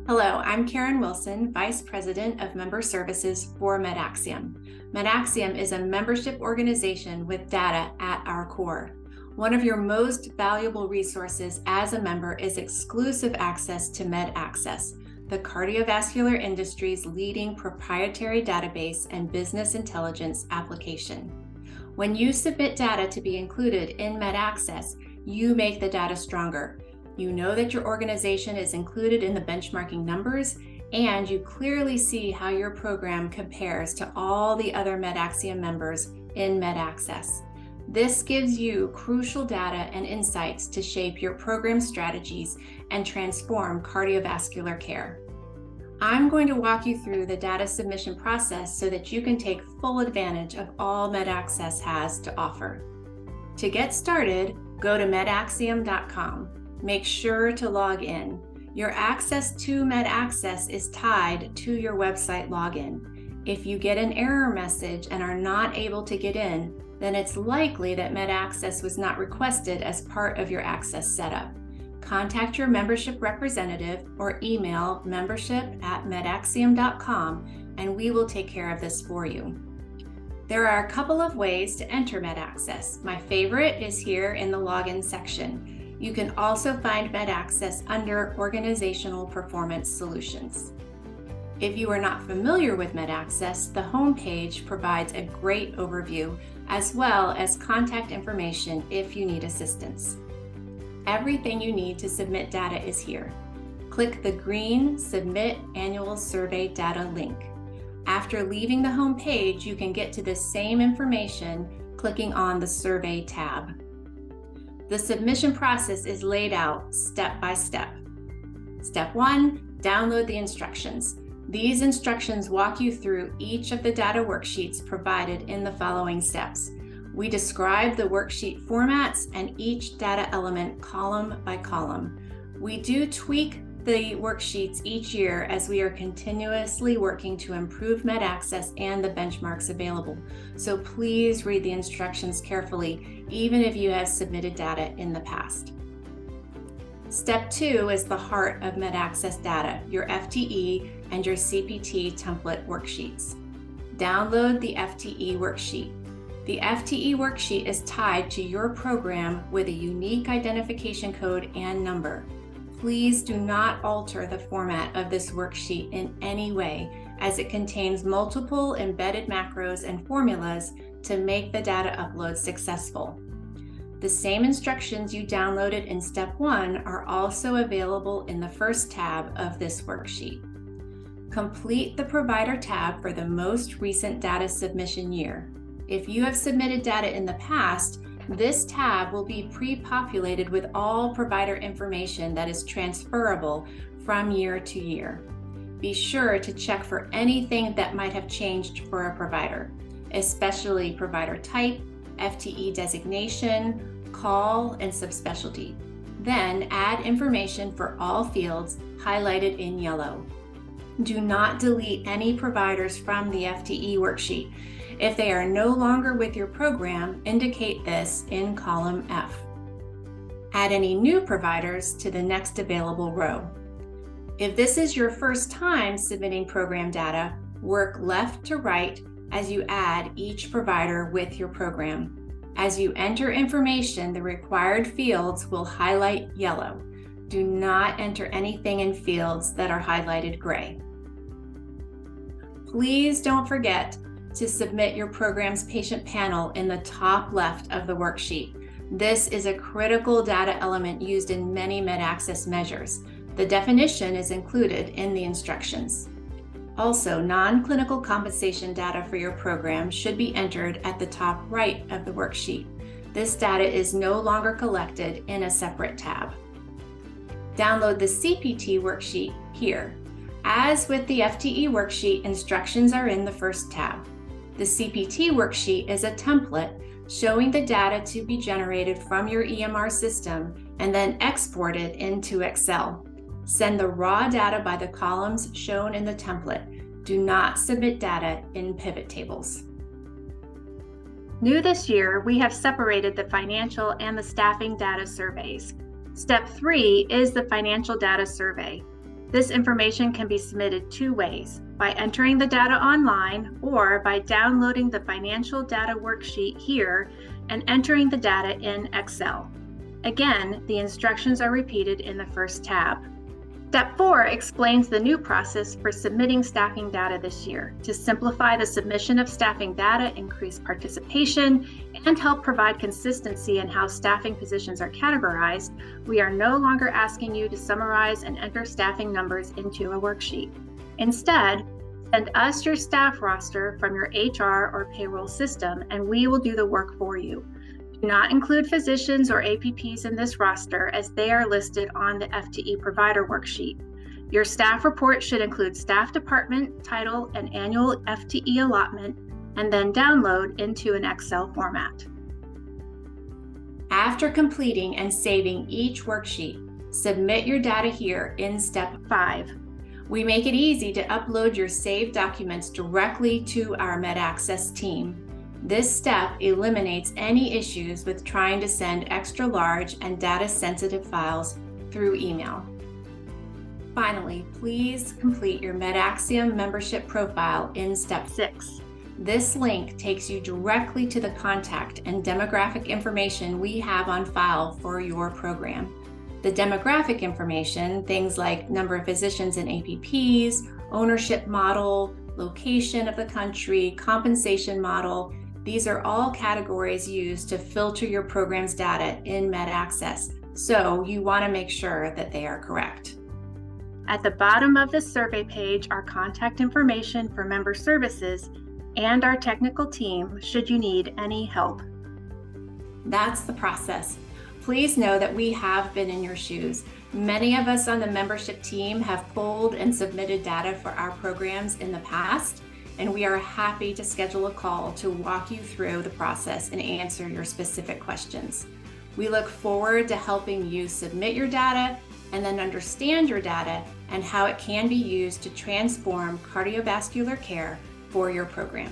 Hello, I'm Karen Wilson, Vice President of Member Services for MedAxcess. MedAxcess is a membership organization with data at our core. One of your most valuable resources as a member is exclusive access to MedAxcess, the cardiovascular industry's leading proprietary database and business intelligence application. When you submit data to be included in MedAxcess, you make the data stronger. You know that your organization is included in the benchmarking numbers, and you clearly see how your program compares to all the other MedAxcess members in MedAxcess. This gives you crucial data and insights to shape your program strategies and transform cardiovascular care. I'm going to walk you through the data submission process so that you can take full advantage of all MedAxcess has to offer. To get started, go to medaxcess.com. Make sure to log in. Your access to MedAxcess is tied to your website login. If you get an error message and are not able to get in, then it's likely that MedAxcess was not requested as part of your access setup. Contact your membership representative or email membership@medaxcess.com and we will take care of this for you. There are a couple of ways to enter MedAxcess. My favorite is here in the login section. You can also find MedAxcess under Organizational Performance Solutions. If you are not familiar with MedAxcess, the homepage provides a great overview as well as contact information if you need assistance. Everything you need to submit data is here. Click the green Submit Annual Survey Data link. After leaving the homepage, you can get to the same information clicking on the Survey tab. The submission process is laid out step by step. Step 1, download the instructions. These instructions walk you through each of the data worksheets provided in the following steps. We describe the worksheet formats and each data element column by column. We do tweak the worksheets each year as we are continuously working to improve MedAxcess and the benchmarks available. So please read the instructions carefully, even if you have submitted data in the past. Step 2 is the heart of MedAxcess data, your FTE and your CPT template worksheets. Download the FTE worksheet. The FTE worksheet is tied to your program with a unique identification code and number. Please do not alter the format of this worksheet in any way, as it contains multiple embedded macros and formulas to make the data upload successful. The same instructions you downloaded in Step 1 are also available in the first tab of this worksheet. Complete the Provider tab for the most recent data submission year. If you have submitted data in the past, this tab will be pre-populated with all provider information that is transferable from year to year. Be sure to check for anything that might have changed for a provider, especially provider type, FTE designation, call, and subspecialty. Then add information for all fields highlighted in yellow. Do not delete any providers from the FTE worksheet. If they are no longer with your program, indicate this in column F. Add any new providers to the next available row. If this is your first time submitting program data, work left to right as you add each provider with your program. As you enter information, the required fields will highlight yellow. Do not enter anything in fields that are highlighted gray. Please don't forget to submit your program's patient panel in the top left of the worksheet. This is a critical data element used in many MedAxcess measures. The definition is included in the instructions. Also, non-clinical compensation data for your program should be entered at the top right of the worksheet. This data is no longer collected in a separate tab. Download the CPT worksheet here. As with the FTE worksheet, instructions are in the first tab. The CPT worksheet is a template showing the data to be generated from your EMR system and then exported into Excel. Send the raw data by the columns shown in the template. Do not submit data in pivot tables. New this year, we have separated the financial and the staffing data surveys. Step 3 is the financial data survey. This information can be submitted two ways: by entering the data online or by downloading the financial data worksheet here and entering the data in Excel. Again, the instructions are repeated in the first tab. Step 4 explains the new process for submitting staffing data this year. To simplify the submission of staffing data, increase participation, and help provide consistency in how staffing positions are categorized, we are no longer asking you to summarize and enter staffing numbers into a worksheet. Instead, send us your staff roster from your HR or payroll system, and we will do the work for you. Do not include physicians or APPs in this roster, as they are listed on the FTE provider worksheet. Your staff report should include staff department, title, and annual FTE allotment, and then download into an Excel format. After completing and saving each worksheet, submit your data here in Step 5. We make it easy to upload your saved documents directly to our MedAxcess team. This step eliminates any issues with trying to send extra large and data-sensitive files through email. Finally, please complete your MedAxiom membership profile in Step 6. This link takes you directly to the contact and demographic information we have on file for your program. The demographic information, things like number of physicians and APPs, ownership model, location of the country, compensation model, these are all categories used to filter your program's data in MedAxcess, so you want to make sure that they are correct. At the bottom of the survey page are contact information for member services and our technical team should you need any help. That's the process. Please know that we have been in your shoes. Many of us on the membership team have pulled and submitted data for our programs in the past, and we are happy to schedule a call to walk you through the process and answer your specific questions. We look forward to helping you submit your data and then understand your data and how it can be used to transform cardiovascular care for your program.